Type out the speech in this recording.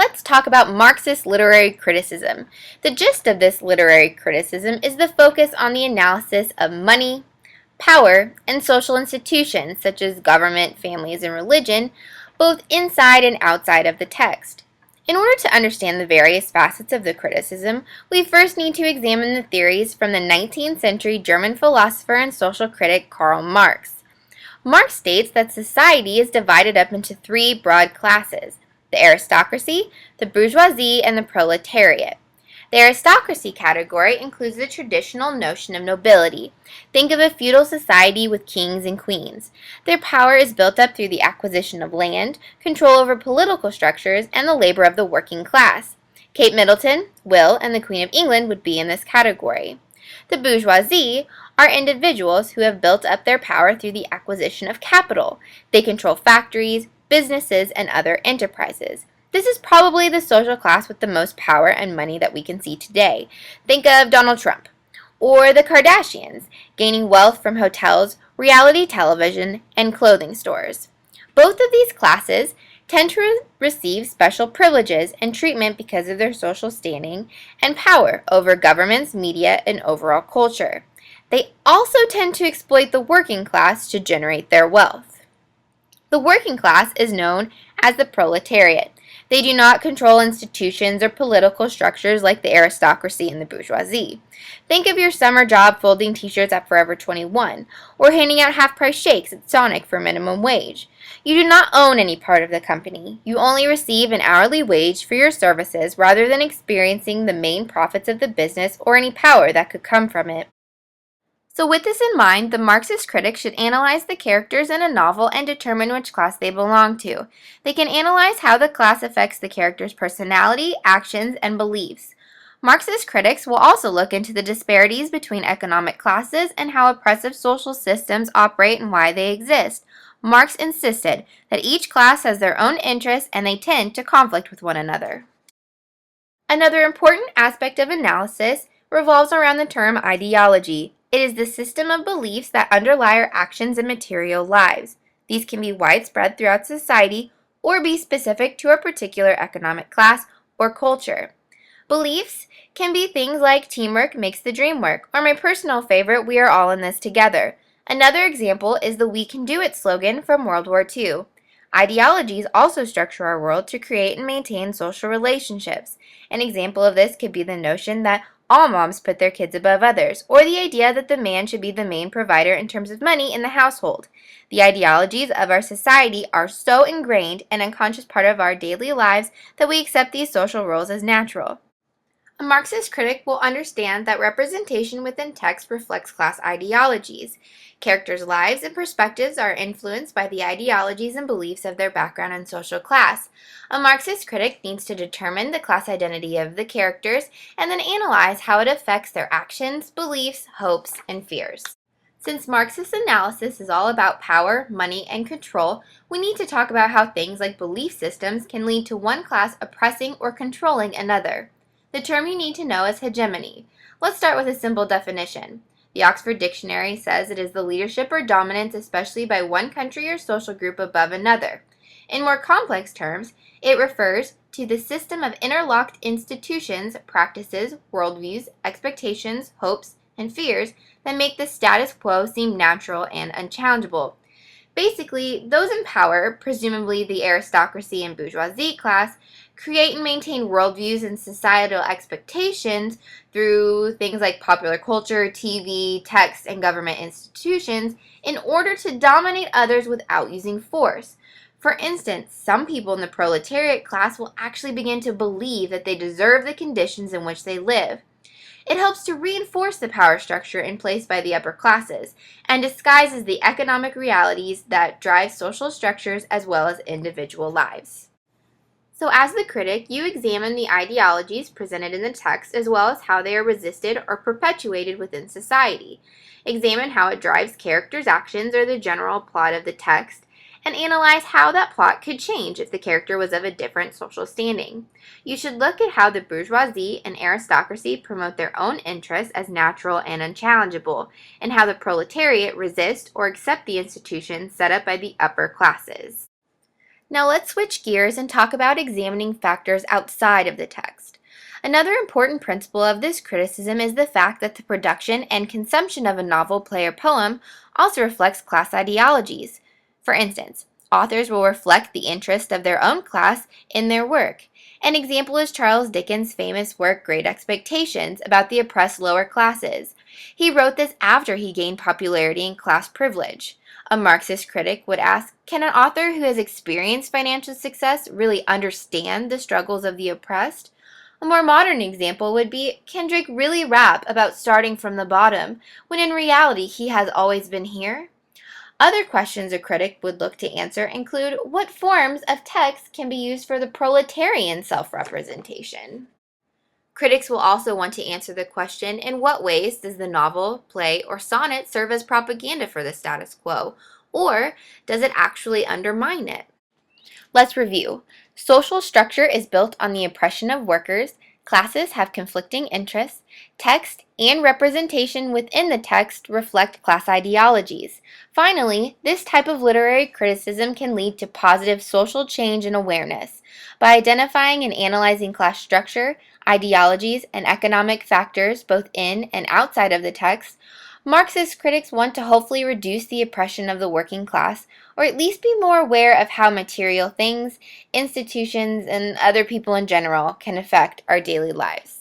Let's talk about Marxist literary criticism. The gist of this literary criticism is the focus on the analysis of money, power, and social institutions such as government, families, and religion, both inside and outside of the text. In order to understand the various facets of the criticism, we first need to examine the theories from the 19th century German philosopher and social critic Karl Marx. Marx states that society is divided up into three broad classes: the aristocracy, the bourgeoisie, and the proletariat. The aristocracy category includes the traditional notion of nobility. Think of a feudal society with kings and queens. Their power is built up through the acquisition of land, control over political structures, and the labor of the working class. Kate Middleton, Will, and the Queen of England would be in this category. The bourgeoisie are individuals who have built up their power through the acquisition of capital. They control factories, businesses, and other enterprises. This is probably the social class with the most power and money that we can see today. Think of Donald Trump, or the Kardashians, gaining wealth from hotels, reality television, and clothing stores. Both of these classes tend to receive special privileges and treatment because of their social standing and power over governments, media, and overall culture. They also tend to exploit the working class to generate their wealth. The working class is known as the proletariat. They do not control institutions or political structures like the aristocracy and the bourgeoisie. Think of your summer job folding t-shirts at Forever 21, or handing out half-price shakes at Sonic for minimum wage. You do not own any part of the company. You only receive an hourly wage for your services rather than experiencing the main profits of the business or any power that could come from it. So with this in mind, the Marxist critic should analyze the characters in a novel and determine which class they belong to. They can analyze how the class affects the character's personality, actions, and beliefs. Marxist critics will also look into the disparities between economic classes and how oppressive social systems operate and why they exist. Marx insisted that each class has their own interests and they tend to conflict with one another. Another important aspect of analysis revolves around the term ideology. It is the system of beliefs that underlie our actions and material lives. These can be widespread throughout society or be specific to a particular economic class or culture. Beliefs can be things like teamwork makes the dream work, or my personal favorite, we are all in this together. Another example is the "We Can Do It" slogan from World War II. Ideologies also structure our world to create and maintain social relationships. An example of this could be the notion that all moms put their kids above others, or the idea that the man should be the main provider in terms of money in the household. The ideologies of our society are so ingrained and unconscious part of our daily lives that we accept these social roles as natural. A Marxist critic will understand that representation within text reflects class ideologies. Characters' lives and perspectives are influenced by the ideologies and beliefs of their background and social class. A Marxist critic needs to determine the class identity of the characters and then analyze how it affects their actions, beliefs, hopes, and fears. Since Marxist analysis is all about power, money, and control, we need to talk about how things like belief systems can lead to one class oppressing or controlling another. The term you need to know is hegemony. Let's start with a simple definition. The Oxford Dictionary says it is the leadership or dominance, especially by one country or social group above another. In more complex terms, it refers to the system of interlocked institutions, practices, worldviews, expectations, hopes, and fears that make the status quo seem natural and unchallengeable. Basically, those in power, presumably the aristocracy and bourgeoisie class, create and maintain worldviews and societal expectations through things like popular culture, TV, text, and government institutions in order to dominate others without using force. For instance, some people in the proletariat class will actually begin to believe that they deserve the conditions in which they live. It helps to reinforce the power structure in place by the upper classes and disguises the economic realities that drive social structures as well as individual lives. So as the critic, you examine the ideologies presented in the text as well as how they are resisted or perpetuated within society. Examine how it drives characters' actions or the general plot of the text, and analyze how that plot could change if the character was of a different social standing. You should look at how the bourgeoisie and aristocracy promote their own interests as natural and unchallengeable, and how the proletariat resist or accept the institutions set up by the upper classes. Now let's switch gears and talk about examining factors outside of the text. Another important principle of this criticism is the fact that the production and consumption of a novel, play, or poem also reflects class ideologies. For instance, authors will reflect the interest of their own class in their work. An example is Charles Dickens' famous work Great Expectations about the oppressed lower classes. He wrote this after he gained popularity and class privilege. A Marxist critic would ask, can an author who has experienced financial success really understand the struggles of the oppressed? A more modern example would be, can Drake really rap about starting from the bottom, when in reality he has always been here? Other questions a critic would look to answer include, what forms of text can be used for the proletarian self-representation? Critics will also want to answer the question, in what ways does the novel, play, or sonnet serve as propaganda for the status quo, or does it actually undermine it? Let's review. Social structure is built on the oppression of workers, classes have conflicting interests, text and representation within the text reflect class ideologies. Finally, this type of literary criticism can lead to positive social change and awareness. By identifying and analyzing class structure, ideologies, and economic factors both in and outside of the text, Marxist critics want to hopefully reduce the oppression of the working class, or at least be more aware of how material things, institutions, and other people in general can affect our daily lives.